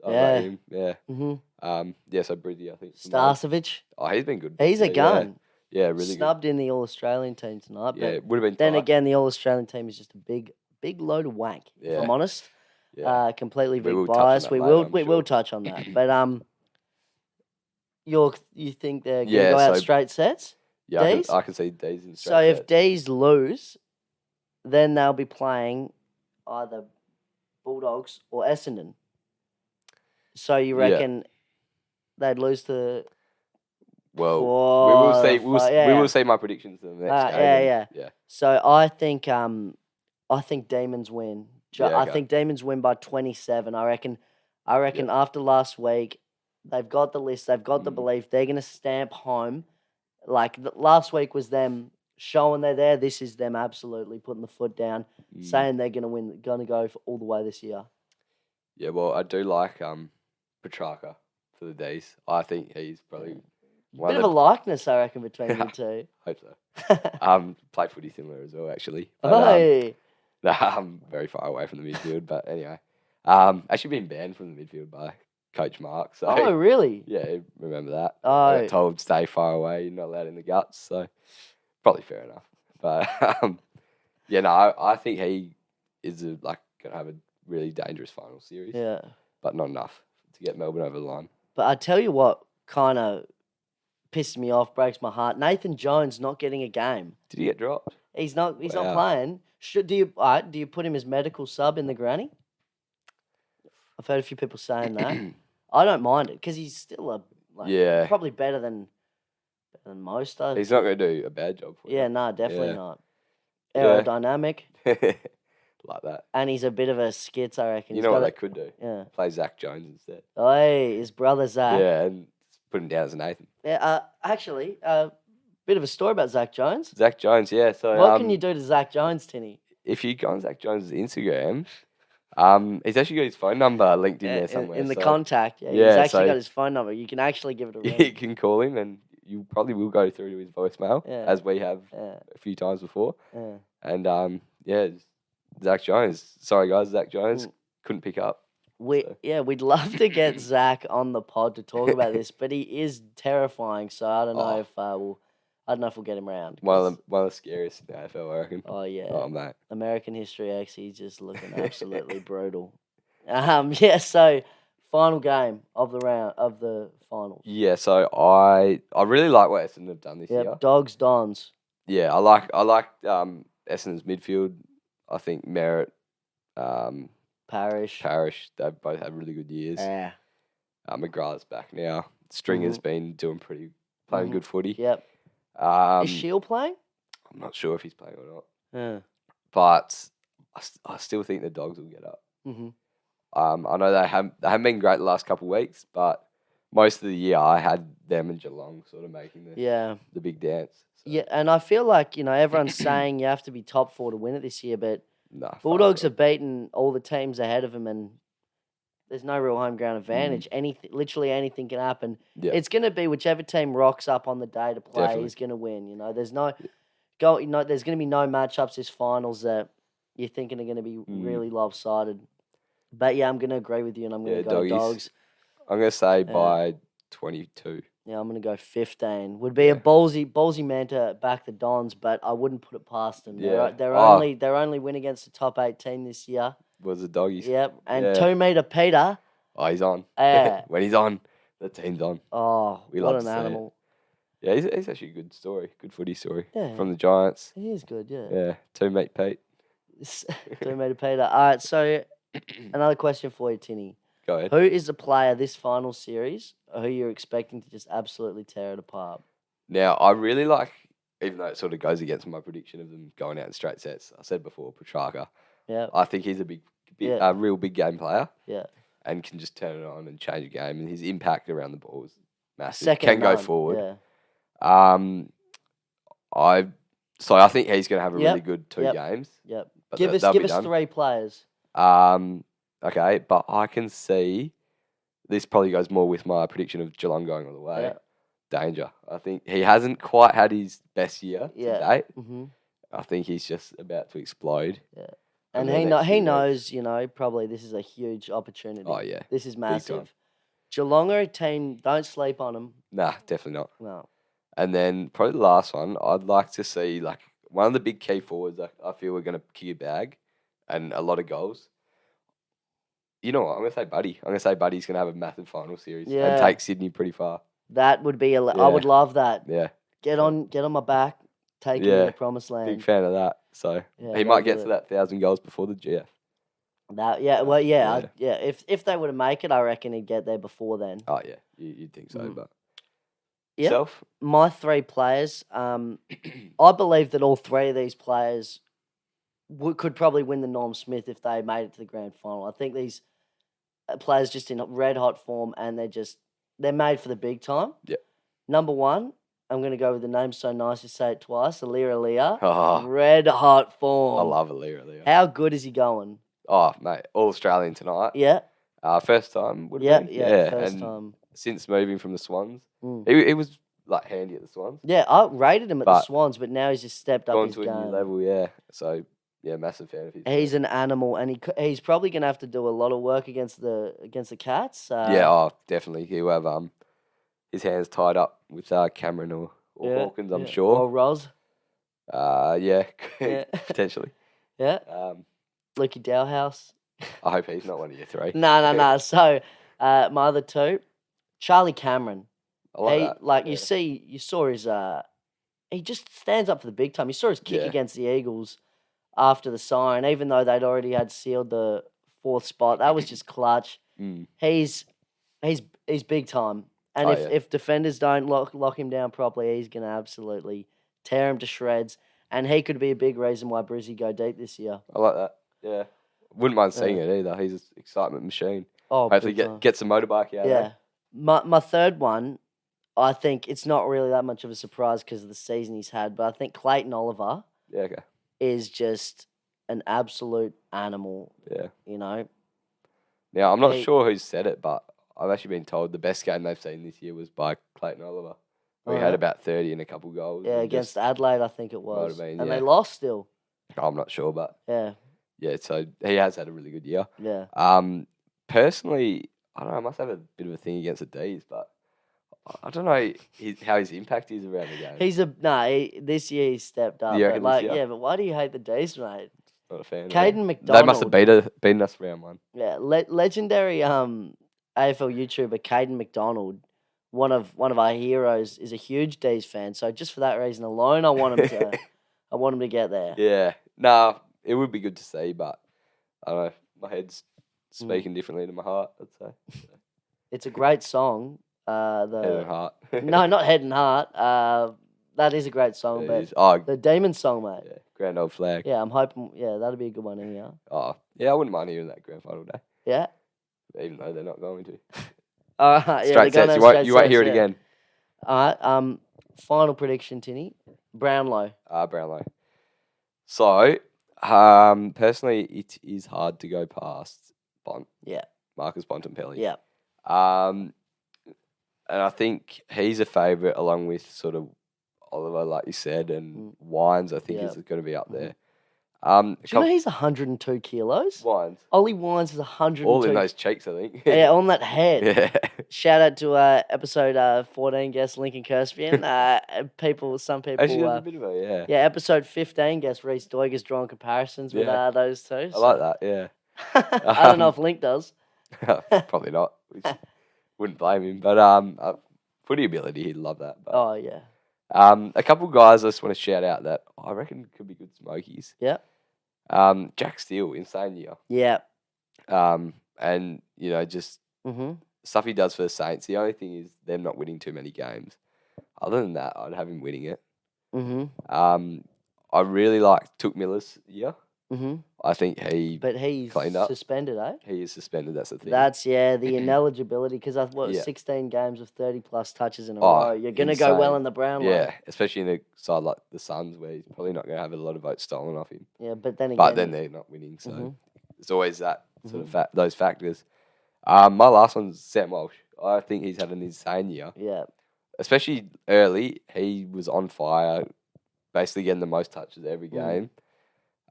[SPEAKER 2] I like him. Yeah. So Brizzy, I think.
[SPEAKER 1] Starcevic.
[SPEAKER 2] Oh, he's been good.
[SPEAKER 1] He's a gun.
[SPEAKER 2] Yeah, really
[SPEAKER 1] Snubbed in the All-Australian team tonight.
[SPEAKER 2] Yeah,
[SPEAKER 1] but
[SPEAKER 2] it would have been
[SPEAKER 1] then
[SPEAKER 2] tight.
[SPEAKER 1] again, the All-Australian team is just a big load of wank, if I'm honest.
[SPEAKER 2] Yeah.
[SPEAKER 1] Completely biased. We will touch on that. But you think they're going to go out straight sets?
[SPEAKER 2] Yeah, I can see D's in straight
[SPEAKER 1] So
[SPEAKER 2] sets.
[SPEAKER 1] if D's lose, then they'll be playing either Bulldogs or Essendon. So you reckon they'd lose to...
[SPEAKER 2] Well, we will see. We will see my predictions in the next game. Yeah.
[SPEAKER 1] So I think Demons win. I think Demons win by 27. I reckon after last week, they've got the list. They've got the belief. They're going to stamp home. Like last week was them showing they're there. This is them absolutely putting the foot down, saying they're going to win. Going to go for all the way this year.
[SPEAKER 2] Yeah. Well, I do like Petrarca for the D's. I think he's probably.
[SPEAKER 1] Bit of a likeness, I reckon, between you two.
[SPEAKER 2] Hope so. Play footy similar as well, actually.
[SPEAKER 1] But,
[SPEAKER 2] I'm very far away from the midfield, but anyway. Actually been banned from the midfield by Coach Mark. So,
[SPEAKER 1] oh, really?
[SPEAKER 2] Yeah, remember that.
[SPEAKER 1] Oh.
[SPEAKER 2] I got told stay far away, you're not allowed in the guts, so probably fair enough. But, I think he is going to have a really dangerous final series.
[SPEAKER 1] Yeah.
[SPEAKER 2] But not enough to get Melbourne over the line.
[SPEAKER 1] But I tell you what kind of pisses me off, breaks my heart. Nathan Jones not getting a game.
[SPEAKER 2] Did he get dropped?
[SPEAKER 1] He's not playing. Do you put him as medical sub in the granny? I've heard a few people saying that. I don't mind it because he's still probably better than most.
[SPEAKER 2] He's not going to do a bad job for you.
[SPEAKER 1] Yeah, no, definitely not. Aerodynamic.
[SPEAKER 2] Like that.
[SPEAKER 1] And he's a bit of a skits, I reckon.
[SPEAKER 2] You know what they could do?
[SPEAKER 1] Yeah.
[SPEAKER 2] Play Zach Jones instead.
[SPEAKER 1] Hey, his brother Zach.
[SPEAKER 2] Yeah, and put him down as Nathan.
[SPEAKER 1] Yeah, actually, bit of a story about Zach Jones.
[SPEAKER 2] Zach Jones, yeah. So
[SPEAKER 1] what can you do to Zach Jones, Tinny?
[SPEAKER 2] If you go on Zach Jones' Instagram, he's actually got his phone number linked in there somewhere.
[SPEAKER 1] In the contact, he's actually got his phone number. You can actually give it a ring.
[SPEAKER 2] You can call him and you probably will go through to his voicemail,
[SPEAKER 1] Yeah.
[SPEAKER 2] as we have
[SPEAKER 1] Yeah.
[SPEAKER 2] a few times before.
[SPEAKER 1] Yeah.
[SPEAKER 2] And Zach Jones. Sorry guys, Zach Jones couldn't pick up.
[SPEAKER 1] We'd love to get Zach on the pod to talk about this, but he is terrifying. So I don't know if we'll get him around.
[SPEAKER 2] One of the scariest in the AFL, I reckon.
[SPEAKER 1] Oh yeah.
[SPEAKER 2] Oh mate.
[SPEAKER 1] American History X. He's just looking absolutely brutal. Yeah. So final game of the round of the finals.
[SPEAKER 2] Yeah. So I really like what Essendon have done this year.
[SPEAKER 1] Dogs, Dons.
[SPEAKER 2] Yeah, I like Essendon's midfield. I think Merritt,
[SPEAKER 1] Parish.
[SPEAKER 2] they both had really good years.
[SPEAKER 1] Yeah.
[SPEAKER 2] McGrath's back now. Stringer's been playing good footy.
[SPEAKER 1] Yep. Is Shield playing?
[SPEAKER 2] I'm not sure if he's playing or not.
[SPEAKER 1] Yeah.
[SPEAKER 2] But I still think the Dogs will get up.
[SPEAKER 1] Mm-hmm.
[SPEAKER 2] I know they haven't been great the last couple of weeks, but most of the year I had them and Geelong sort of making the big dance. So.
[SPEAKER 1] Yeah, and I feel like, everyone's saying you have to be top 4 to win it this year, but
[SPEAKER 2] Bulldogs
[SPEAKER 1] have beaten all the teams ahead of them, and there's no real home ground advantage. Literally anything can happen.
[SPEAKER 2] Yeah.
[SPEAKER 1] It's going to be whichever team rocks up on the day to play is going to win. There's there's going to be no matchups this finals that you're thinking are going to be really lopsided. But yeah, I'm going to agree with you, and I'm going to go Dogs.
[SPEAKER 2] I'm going to say by 22.
[SPEAKER 1] Yeah, I'm going to go 15. Would be a ballsy man to back the Dons, but I wouldn't put it past them.
[SPEAKER 2] Yeah.
[SPEAKER 1] They're only win against the top 8 team this year.
[SPEAKER 2] Was the Doggies.
[SPEAKER 1] Yep, and 2 metre Peter.
[SPEAKER 2] Oh, he's on. When he's on, the team's on.
[SPEAKER 1] Oh,
[SPEAKER 2] we
[SPEAKER 1] what
[SPEAKER 2] love
[SPEAKER 1] an
[SPEAKER 2] to see
[SPEAKER 1] animal.
[SPEAKER 2] It. Yeah, he's actually a good story. Good footy story.
[SPEAKER 1] Yeah.
[SPEAKER 2] From the Giants.
[SPEAKER 1] He is good, yeah.
[SPEAKER 2] Yeah, 2 metre Pete.
[SPEAKER 1] 2 metre Peter. All right, so another question for you, Tinny.
[SPEAKER 2] Go ahead.
[SPEAKER 1] Who is the player this final series who you're expecting to just absolutely tear it apart?
[SPEAKER 2] Now, I really like, even though it sort of goes against my prediction of them going out in straight sets, I said before, Petrarca.
[SPEAKER 1] Yeah.
[SPEAKER 2] I think he's a real big game player.
[SPEAKER 1] Yeah.
[SPEAKER 2] And can just turn it on and change a game. And his impact around the ball is massive.
[SPEAKER 1] Second
[SPEAKER 2] go forward. Yeah. So I think he's going to have a really good 2 games.
[SPEAKER 1] Yep.
[SPEAKER 2] But
[SPEAKER 1] Give us 3 players.
[SPEAKER 2] Okay, but I can see this probably goes more with my prediction of Geelong going all the way.
[SPEAKER 1] Yeah.
[SPEAKER 2] Danger. I think he hasn't quite had his best year to date.
[SPEAKER 1] Mm-hmm.
[SPEAKER 2] I think he's just about to explode.
[SPEAKER 1] Yeah. And he knows, probably this is a huge opportunity.
[SPEAKER 2] Oh, yeah.
[SPEAKER 1] This is massive. Geelong are a team, don't sleep on them.
[SPEAKER 2] Nah, definitely not.
[SPEAKER 1] No.
[SPEAKER 2] And then probably the last one, I'd like to see one of the big key forwards I feel we're going to kick a bag and a lot of goals. You know what? I'm going to say Buddy. I'm going to say Buddy's going to have a massive final series and take Sydney pretty far.
[SPEAKER 1] That would be I would love that.
[SPEAKER 2] Yeah.
[SPEAKER 1] Get on my back. Take him to the promised land.
[SPEAKER 2] Big fan of that. So he might get to that 1,000 goals before the GF.
[SPEAKER 1] If they were to make it, I reckon he'd get there before then.
[SPEAKER 2] Oh yeah, you'd think so, but
[SPEAKER 1] yourself? My 3 players. I believe that all 3 of these players could probably win the Norm Smith if they made it to the grand final. I think these players just in red hot form, and they're made for the big time.
[SPEAKER 2] Yeah.
[SPEAKER 1] Number 1, I'm going to go with the name so nice you say it twice, Alira.
[SPEAKER 2] Oh,
[SPEAKER 1] red hot form.
[SPEAKER 2] I love Alira.
[SPEAKER 1] How good is he going?
[SPEAKER 2] Oh, mate, all Australian tonight.
[SPEAKER 1] Yeah.
[SPEAKER 2] First time.
[SPEAKER 1] First time.
[SPEAKER 2] Since moving from the Swans, he was handy at the Swans.
[SPEAKER 1] Yeah, I rated him at the Swans, but now he's just stepped up his
[SPEAKER 2] game.
[SPEAKER 1] game.
[SPEAKER 2] Gone to a new level, yeah. So, yeah, massive fan of his.
[SPEAKER 1] He's an animal, and he's probably going to have to do a lot of work against the Cats.
[SPEAKER 2] Definitely. He'll have his hands tied up with Cameron or Hawkins, I'm sure.
[SPEAKER 1] Or Roz.
[SPEAKER 2] Potentially.
[SPEAKER 1] Yeah. Lukey Dowhouse.
[SPEAKER 2] I hope he's not one of your 3.
[SPEAKER 1] No. So, my other 2, Charlie Cameron.
[SPEAKER 2] I like that.
[SPEAKER 1] You saw his. He just stands up for the big time. You saw his kick against the Eagles after the siren, even though they'd already had sealed the 4th spot. That was just clutch. He's big time. And if defenders don't lock him down properly, he's going to absolutely tear him to shreds. And he could be a big reason why Brizzy go deep this year.
[SPEAKER 2] I like that. Yeah. Wouldn't mind seeing it either. He's an excitement machine.
[SPEAKER 1] Oh,
[SPEAKER 2] hopefully get some motorbike out.
[SPEAKER 1] Yeah. My 3rd one, I think it's not really that much of a surprise because of the season he's had, but I think Clayton Oliver is just an absolute animal.
[SPEAKER 2] Yeah.
[SPEAKER 1] Now,
[SPEAKER 2] I'm not sure who said it, but I've actually been told the best game they've seen this year was by Clayton Oliver. We had about 30 and a couple goals.
[SPEAKER 1] Yeah,
[SPEAKER 2] and
[SPEAKER 1] against
[SPEAKER 2] just-
[SPEAKER 1] Adelaide, I think it
[SPEAKER 2] Might have
[SPEAKER 1] was.
[SPEAKER 2] been,
[SPEAKER 1] And they
[SPEAKER 2] yeah.
[SPEAKER 1] lost still.
[SPEAKER 2] I'm not sure, but
[SPEAKER 1] Yeah,
[SPEAKER 2] yeah, so he has had a really good year.
[SPEAKER 1] yeah.
[SPEAKER 2] Personally, I don't know, I must have a bit of a thing against the D's, but I don't know how his impact is around the game.
[SPEAKER 1] This year he's stepped up.
[SPEAKER 2] You
[SPEAKER 1] But
[SPEAKER 2] reckon this year?
[SPEAKER 1] yeah, but why do you hate the D's, mate?
[SPEAKER 2] Not a fan.
[SPEAKER 1] Caden
[SPEAKER 2] They must have
[SPEAKER 1] McDonald.
[SPEAKER 2] beaten us round one.
[SPEAKER 1] Yeah, legendary AFL YouTuber Caden McDonald, one of our heroes, is a huge D's fan. So just for that reason alone, I want him to get there.
[SPEAKER 2] Yeah, nah, it would be good to see, but I don't know. My head's speaking differently to my heart, I'd say.
[SPEAKER 1] It's a great song.
[SPEAKER 2] Head and heart.
[SPEAKER 1] No, not Head and Heart. That is a great song,
[SPEAKER 2] It
[SPEAKER 1] but
[SPEAKER 2] is. Oh,
[SPEAKER 1] the Demon song, mate.
[SPEAKER 2] yeah, Grand Old Flag.
[SPEAKER 1] Yeah, I'm hoping. Yeah, that'll be a good one in here.
[SPEAKER 2] Oh, yeah, I wouldn't mind hearing that grand final day,
[SPEAKER 1] Yeah.
[SPEAKER 2] even though they're not going to.
[SPEAKER 1] All right. Yeah,
[SPEAKER 2] Straight
[SPEAKER 1] they're
[SPEAKER 2] sets.
[SPEAKER 1] gonna
[SPEAKER 2] You won't hear it
[SPEAKER 1] yeah.
[SPEAKER 2] again.
[SPEAKER 1] All right. Final prediction, Tinny. Brownlow.
[SPEAKER 2] Brownlow. So, personally, it is hard to go past Bont.
[SPEAKER 1] Yeah.
[SPEAKER 2] Marcus Bontempelli.
[SPEAKER 1] Yeah.
[SPEAKER 2] And I think he's a favourite along with sort of Oliver, like you said, and Wines. I think is going to be up there.
[SPEAKER 1] Do you know he's 102 kilos?
[SPEAKER 2] Wines.
[SPEAKER 1] Ollie Wines is 102.
[SPEAKER 2] All in those cheeks, I think.
[SPEAKER 1] Yeah, on that head.
[SPEAKER 2] Yeah.
[SPEAKER 1] Shout out to episode 14 guest Lincoln Kerspian. Some people.
[SPEAKER 2] Actually, there's a bit of a, yeah.
[SPEAKER 1] Yeah, episode 15 guest Reece Doig's drawing comparisons with those two.
[SPEAKER 2] I like that, yeah.
[SPEAKER 1] I don't know if Link does.
[SPEAKER 2] Probably not. Which wouldn't blame him. But footy ability, he'd love that. But,
[SPEAKER 1] Oh, yeah.
[SPEAKER 2] a couple guys I just want to shout out that I reckon could be good smokies.
[SPEAKER 1] Yeah.
[SPEAKER 2] Jack Steele, insane year.
[SPEAKER 1] Yeah.
[SPEAKER 2] And, just stuff he does for the Saints. The only thing is them not winning too many games. Other than that, I'd have him winning it. I really like Took Miller's year. I think
[SPEAKER 1] But he's
[SPEAKER 2] cleaned up.
[SPEAKER 1] suspended, eh?
[SPEAKER 2] He is suspended, that's the thing.
[SPEAKER 1] That's, the ineligibility, because 16 games of 30-plus touches in a row. You're going to go well in the Brownlow.
[SPEAKER 2] Yeah, especially in a side like the Suns, where he's probably not going to have a lot of votes stolen off him.
[SPEAKER 1] Yeah, but then again...
[SPEAKER 2] But then they're not winning, so there's always that sort of those factors. My last one's Sam Walsh. I think he's had an insane year.
[SPEAKER 1] Yeah.
[SPEAKER 2] Especially early, he was on fire, basically getting the most touches every game.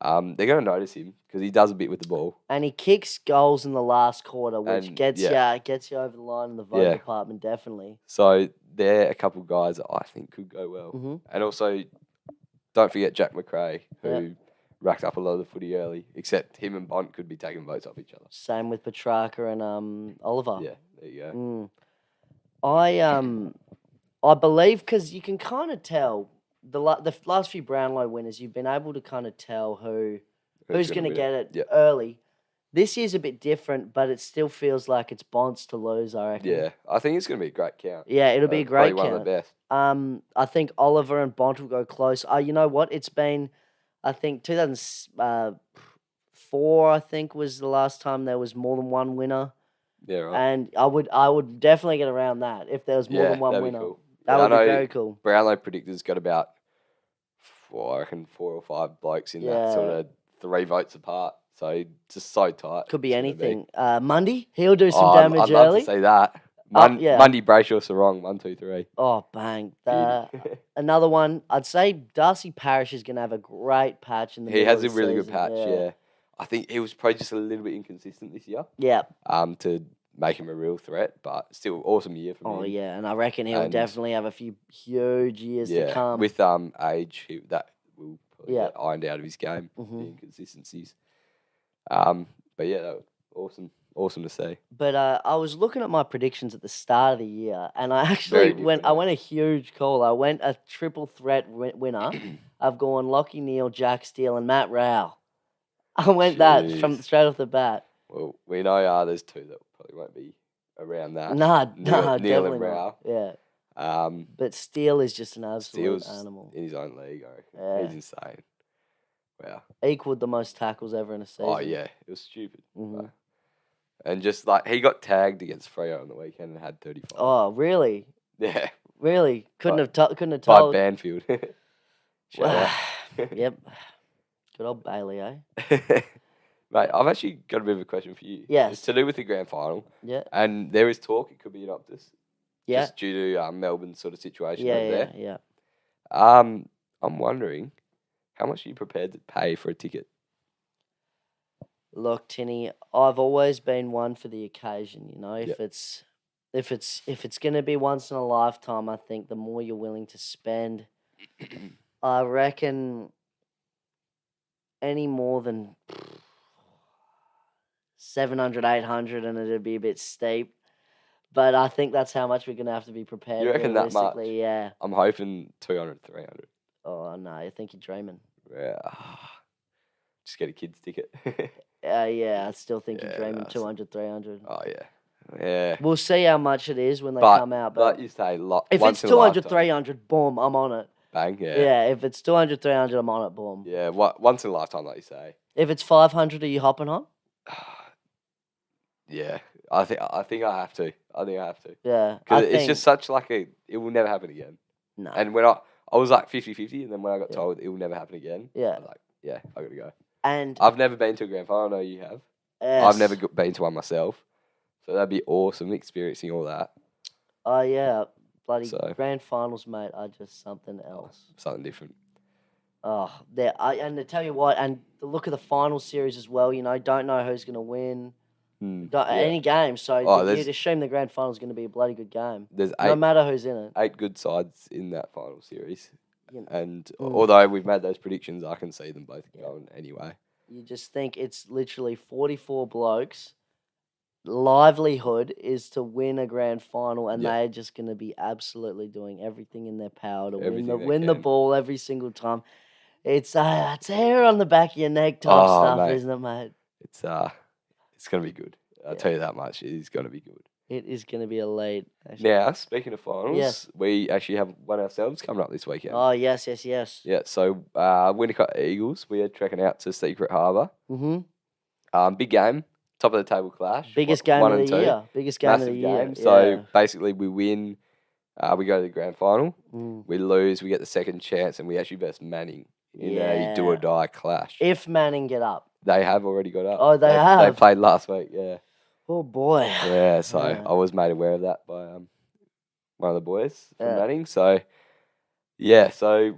[SPEAKER 2] They're going to notice him because he does a bit with the ball.
[SPEAKER 1] And he kicks goals in the last quarter, which
[SPEAKER 2] And,
[SPEAKER 1] gets you over the line in the vote department, definitely.
[SPEAKER 2] So they're a couple of guys that I think could go well. And also, don't forget Jack McRae, who racked up a lot of the footy early, except him and Bont could be taking votes off each other.
[SPEAKER 1] Same with Petrarca and Oliver.
[SPEAKER 2] Yeah, there you go.
[SPEAKER 1] I believe, because you can kind of tell, the last few Brownlow winners, you've been able to kind of tell who's going to get it early. This year's a bit different, but it still feels like it's Bont's to lose, I reckon.
[SPEAKER 2] Yeah, I think it's going to be a great count.
[SPEAKER 1] Yeah, it'll be a great count.
[SPEAKER 2] Probably one of the best.
[SPEAKER 1] I think Oliver and Bont will go close. You know what? It's been, I think, 2004, I think, was the last time there was more than one winner.
[SPEAKER 2] Yeah, right.
[SPEAKER 1] And I would definitely get around that if there was more than one winner.
[SPEAKER 2] Cool.
[SPEAKER 1] That would be very cool.
[SPEAKER 2] Brownlow predictors got about, I reckon, 4 or 5 blokes in that sort of 3 votes apart. So just so tight.
[SPEAKER 1] Could be anything. Mundy, he'll do some damage
[SPEAKER 2] I'd
[SPEAKER 1] early.
[SPEAKER 2] love to see that. Mundy, Brayshaw, Sarong, 1, 2, 3.
[SPEAKER 1] Oh, bang. Another one, I'd say Darcy Parish is going to have a great patch in the middle of the season.
[SPEAKER 2] He has a really good patch, yeah. I think he was probably just a little bit inconsistent this year.
[SPEAKER 1] Yeah.
[SPEAKER 2] To make him a real threat, but still awesome year for him.
[SPEAKER 1] Oh, yeah, and I reckon he'll definitely have a few huge years to come.
[SPEAKER 2] With age, that will probably get ironed out of his game, the inconsistencies. But yeah, that was awesome to see.
[SPEAKER 1] But I was looking at my predictions at the start of the year, and I actually went a huge call. I went a triple threat winner. I've gone Lockie Neal, Jack Steele, and Matt Rowell. I went that from straight off the bat.
[SPEAKER 2] Well, we know there's 2 that probably won't be around that.
[SPEAKER 1] Nah,
[SPEAKER 2] Neal
[SPEAKER 1] definitely
[SPEAKER 2] and Rowell.
[SPEAKER 1] not. Yeah. But Steele is just an absolute animal.
[SPEAKER 2] In his own league, I reckon. Yeah. He's insane. Wow.
[SPEAKER 1] Equaled the most tackles ever in a season.
[SPEAKER 2] Oh, yeah. It was stupid. And just like, he got tagged against Freo on the weekend and had 35.
[SPEAKER 1] Oh, really?
[SPEAKER 2] Yeah.
[SPEAKER 1] Really? Couldn't have
[SPEAKER 2] by
[SPEAKER 1] told.
[SPEAKER 2] Banfield. Shout out.
[SPEAKER 1] Yep. Good old Bailey, eh?
[SPEAKER 2] Mate, I've actually got a bit of a question for you.
[SPEAKER 1] Yes.
[SPEAKER 2] It's to do with the grand final.
[SPEAKER 1] Yeah.
[SPEAKER 2] And there is talk it could be an Optus.
[SPEAKER 1] Yeah.
[SPEAKER 2] just due to Melbourne's sort of situation over
[SPEAKER 1] Yeah.
[SPEAKER 2] there.
[SPEAKER 1] Yeah.
[SPEAKER 2] I'm wondering, how much are you prepared to pay for a ticket?
[SPEAKER 1] Look, Tinny, I've always been one for the occasion. You know,
[SPEAKER 2] Yep.
[SPEAKER 1] if it's gonna be once in a lifetime, I think the more you're willing to spend, I reckon any more than 700, 800, and it'd be a bit steep. But I think that's how much we're gonna have to be prepared.
[SPEAKER 2] You reckon that much?
[SPEAKER 1] Realistically, yeah.
[SPEAKER 2] I'm hoping 200, 300.
[SPEAKER 1] Oh no, I think you're dreaming.
[SPEAKER 2] Yeah. Just get a kid's ticket.
[SPEAKER 1] Yeah, I still think you're
[SPEAKER 2] Yeah,
[SPEAKER 1] dreaming.
[SPEAKER 2] that's-
[SPEAKER 1] 200, 300.
[SPEAKER 2] Oh, yeah. Yeah.
[SPEAKER 1] We'll see how much it is when they
[SPEAKER 2] But,
[SPEAKER 1] come out.
[SPEAKER 2] but
[SPEAKER 1] But
[SPEAKER 2] you say
[SPEAKER 1] if
[SPEAKER 2] once
[SPEAKER 1] it's
[SPEAKER 2] in a
[SPEAKER 1] 200,
[SPEAKER 2] lifetime.
[SPEAKER 1] 300, boom, I'm on it.
[SPEAKER 2] Bang, yeah.
[SPEAKER 1] Yeah, if it's 200, 300, I'm on it, boom.
[SPEAKER 2] Yeah, once in a lifetime, like you say.
[SPEAKER 1] If it's 500, are you hopping on?
[SPEAKER 2] Yeah, I think I have to. I think I have to.
[SPEAKER 1] Yeah.
[SPEAKER 2] Because it's just such like it will never happen again.
[SPEAKER 1] No.
[SPEAKER 2] And when I was like 50-50, and then when I got
[SPEAKER 1] Yeah.
[SPEAKER 2] told it will never happen again, I
[SPEAKER 1] Yeah.
[SPEAKER 2] was like, yeah, I got to go.
[SPEAKER 1] And
[SPEAKER 2] I've never been to a grand final. I know you have.
[SPEAKER 1] yes.
[SPEAKER 2] I've never been to one myself. So that'd be awesome experiencing all that.
[SPEAKER 1] Oh yeah, bloody
[SPEAKER 2] So-
[SPEAKER 1] grand finals, mate, are just something else.
[SPEAKER 2] Something different.
[SPEAKER 1] Oh, and to tell you what, and the look of the final series as well. You know, don't know who's going to win.
[SPEAKER 2] Yeah.
[SPEAKER 1] Any game, so
[SPEAKER 2] Oh,
[SPEAKER 1] you'd assume the grand final is going to be a bloody good game,
[SPEAKER 2] There's
[SPEAKER 1] no matter who's in it.
[SPEAKER 2] 8 good sides in that final series.
[SPEAKER 1] You know,
[SPEAKER 2] And although we've made those predictions, I can see them both going anyway.
[SPEAKER 1] you just think it's literally 44 blokes. Livelihood is to win a grand final, and
[SPEAKER 2] Yeah.
[SPEAKER 1] they're just going to be absolutely doing everything in their power to
[SPEAKER 2] Everything they
[SPEAKER 1] win the
[SPEAKER 2] can.
[SPEAKER 1] ball every single time. It's hair on the back of your neck type
[SPEAKER 2] Oh,
[SPEAKER 1] stuff,
[SPEAKER 2] mate.
[SPEAKER 1] isn't it, mate?
[SPEAKER 2] It's gonna be good. I'll tell you that much. It is gonna be good.
[SPEAKER 1] It is going to be elite. Actually.
[SPEAKER 2] Now, speaking of finals,
[SPEAKER 1] Yes.
[SPEAKER 2] we actually have one ourselves coming up this weekend.
[SPEAKER 1] Oh, yes.
[SPEAKER 2] Yeah, so Winnicott Eagles, we are trekking out to Secret Harbour.
[SPEAKER 1] Mm-hmm.
[SPEAKER 2] Big game, top of the table clash.
[SPEAKER 1] Biggest game
[SPEAKER 2] one
[SPEAKER 1] of
[SPEAKER 2] and
[SPEAKER 1] the
[SPEAKER 2] two.
[SPEAKER 1] year. Biggest game
[SPEAKER 2] Massive
[SPEAKER 1] of the year.
[SPEAKER 2] game. So
[SPEAKER 1] yeah.
[SPEAKER 2] basically, we win, we go to the grand final.
[SPEAKER 1] Mm.
[SPEAKER 2] We lose, we get the second chance, and we actually versus Manning in a do or die clash.
[SPEAKER 1] If Manning get up.
[SPEAKER 2] They have already got up.
[SPEAKER 1] Oh, they
[SPEAKER 2] They
[SPEAKER 1] have?
[SPEAKER 2] played last week, yeah.
[SPEAKER 1] Oh, boy.
[SPEAKER 2] Yeah, so
[SPEAKER 1] Yeah.
[SPEAKER 2] I was made aware of that by one of the boys from
[SPEAKER 1] Yeah.
[SPEAKER 2] Manning. So, yeah, so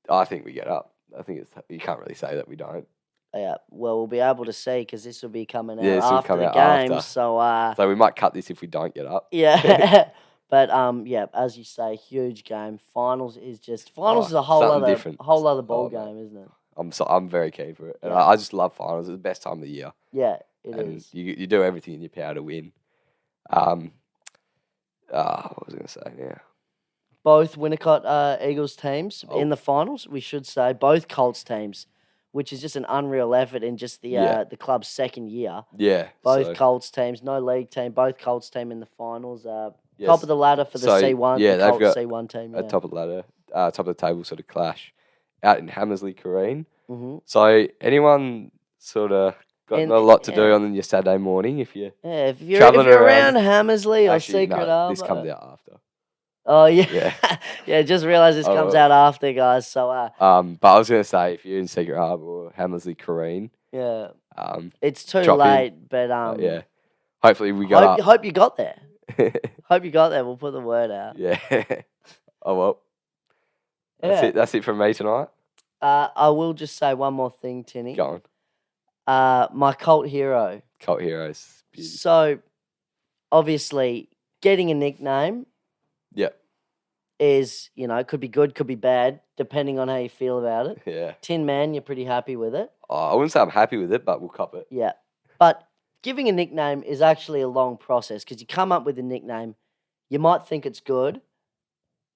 [SPEAKER 2] I think we get up. I think you can't really say that we don't.
[SPEAKER 1] Yeah, well, we'll be able to see because this will be coming out
[SPEAKER 2] Yeah, this will
[SPEAKER 1] after
[SPEAKER 2] come
[SPEAKER 1] the
[SPEAKER 2] out
[SPEAKER 1] game.
[SPEAKER 2] after.
[SPEAKER 1] So,
[SPEAKER 2] So we might cut this if we don't get up.
[SPEAKER 1] yeah. But yeah, as you say, huge game. Finals is is a whole
[SPEAKER 2] something
[SPEAKER 1] other
[SPEAKER 2] different.
[SPEAKER 1] ball
[SPEAKER 2] Oh, mate.
[SPEAKER 1] game, isn't it?
[SPEAKER 2] I'm very keen for it. And
[SPEAKER 1] Yeah.
[SPEAKER 2] I just love finals. It's the best time of the year.
[SPEAKER 1] Yeah, it
[SPEAKER 2] and
[SPEAKER 1] is.
[SPEAKER 2] you do everything in your power to win. What was I going to say now?
[SPEAKER 1] Both Winnicott Eagles teams
[SPEAKER 2] Oh.
[SPEAKER 1] in the finals, we should say. Both Colts teams, which is just an unreal effort in just
[SPEAKER 2] Yeah.
[SPEAKER 1] the club's second year.
[SPEAKER 2] Yeah.
[SPEAKER 1] Both
[SPEAKER 2] so,
[SPEAKER 1] Colts teams, no league team. Both Colts team in the finals.
[SPEAKER 2] yes,
[SPEAKER 1] Top of the ladder for the
[SPEAKER 2] So,
[SPEAKER 1] C1.
[SPEAKER 2] yeah,
[SPEAKER 1] the
[SPEAKER 2] they've
[SPEAKER 1] Colts
[SPEAKER 2] got
[SPEAKER 1] C1 team.
[SPEAKER 2] a top of the ladder, top of the table sort of clash out in Hammersley, Kareen.
[SPEAKER 1] Mm-hmm.
[SPEAKER 2] So anyone sort of got
[SPEAKER 1] In-
[SPEAKER 2] not a lot to do
[SPEAKER 1] yeah.
[SPEAKER 2] on your Saturday morning if you
[SPEAKER 1] Yeah, if you're
[SPEAKER 2] Travelling
[SPEAKER 1] around
[SPEAKER 2] around-
[SPEAKER 1] Hammersley or
[SPEAKER 2] actually
[SPEAKER 1] Secret
[SPEAKER 2] no,
[SPEAKER 1] Harbour.
[SPEAKER 2] this comes out after.
[SPEAKER 1] Oh yeah,
[SPEAKER 2] Yeah.
[SPEAKER 1] yeah. Just realised this
[SPEAKER 2] Oh,
[SPEAKER 1] comes
[SPEAKER 2] well.
[SPEAKER 1] out after, guys. So
[SPEAKER 2] But I was gonna say if you're in Secret Harbour or Hammersley, Kareen,
[SPEAKER 1] yeah,
[SPEAKER 2] um,
[SPEAKER 1] it's too
[SPEAKER 2] drop in.
[SPEAKER 1] late. But
[SPEAKER 2] yeah, hopefully we got
[SPEAKER 1] hope you got there.
[SPEAKER 2] up.
[SPEAKER 1] Hope you got there. We'll put the word out.
[SPEAKER 2] Yeah. Oh well. That's
[SPEAKER 1] Yeah.
[SPEAKER 2] it. That's it from me tonight.
[SPEAKER 1] I will just say one more thing, Tinny.
[SPEAKER 2] Go on.
[SPEAKER 1] My cult hero.
[SPEAKER 2] Cult heroes. Beauty.
[SPEAKER 1] So, obviously, getting a nickname
[SPEAKER 2] Yep.
[SPEAKER 1] is, could be good, could be bad, depending on how you feel about it.
[SPEAKER 2] Yeah.
[SPEAKER 1] Tin Man, you're pretty happy with it.
[SPEAKER 2] Oh, I wouldn't say I'm happy with it, but we'll cop it.
[SPEAKER 1] Yeah. But giving a nickname is actually a long process because you come up with a nickname, you might think it's good,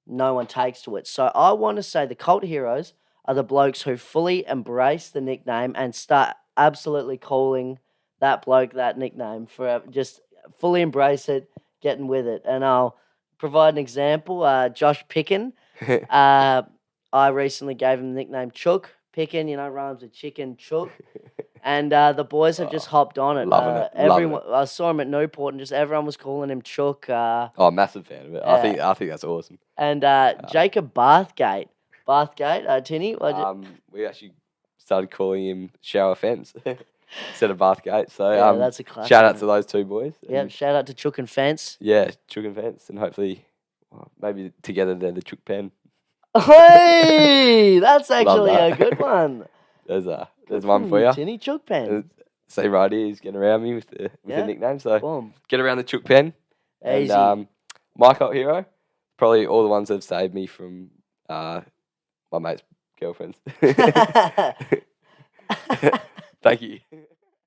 [SPEAKER 1] no one takes to it. So I want to say the cult heroes are the blokes who fully embrace the nickname and start absolutely calling that bloke that nickname forever. Just fully embrace it, getting with it. And I'll provide an example. Josh Picken, I recently gave him the nickname Chook. Picken, rhymes with chicken, Chook. And the boys have just hopped on it.
[SPEAKER 2] Loving it, loving
[SPEAKER 1] Everyone, I saw him at Newport, and just everyone was calling him Chook.
[SPEAKER 2] Oh, massive fan of it. I think that's awesome.
[SPEAKER 1] And Jacob Bathgate, Tinny.
[SPEAKER 2] We actually started calling him Shower Fence. instead of Bathgate. So
[SPEAKER 1] Yeah, that's a classic.
[SPEAKER 2] shout out
[SPEAKER 1] mate.
[SPEAKER 2] to those two boys.
[SPEAKER 1] Yep,
[SPEAKER 2] And,
[SPEAKER 1] shout out to Chook and Fence.
[SPEAKER 2] yeah, Chook and Fence, and hopefully, maybe together they're the Chook Pen.
[SPEAKER 1] Hey, that's actually a
[SPEAKER 2] that.
[SPEAKER 1] good one.
[SPEAKER 2] There's
[SPEAKER 1] Good
[SPEAKER 2] one
[SPEAKER 1] from
[SPEAKER 2] for you.
[SPEAKER 1] Tinny. Chook Pen.
[SPEAKER 2] See right here, he's getting around me with the nickname. So
[SPEAKER 1] Boom.
[SPEAKER 2] get around the Chook Pen.
[SPEAKER 1] Easy.
[SPEAKER 2] And my cult hero, probably all the ones that have saved me from my mate's girlfriends. Thank you.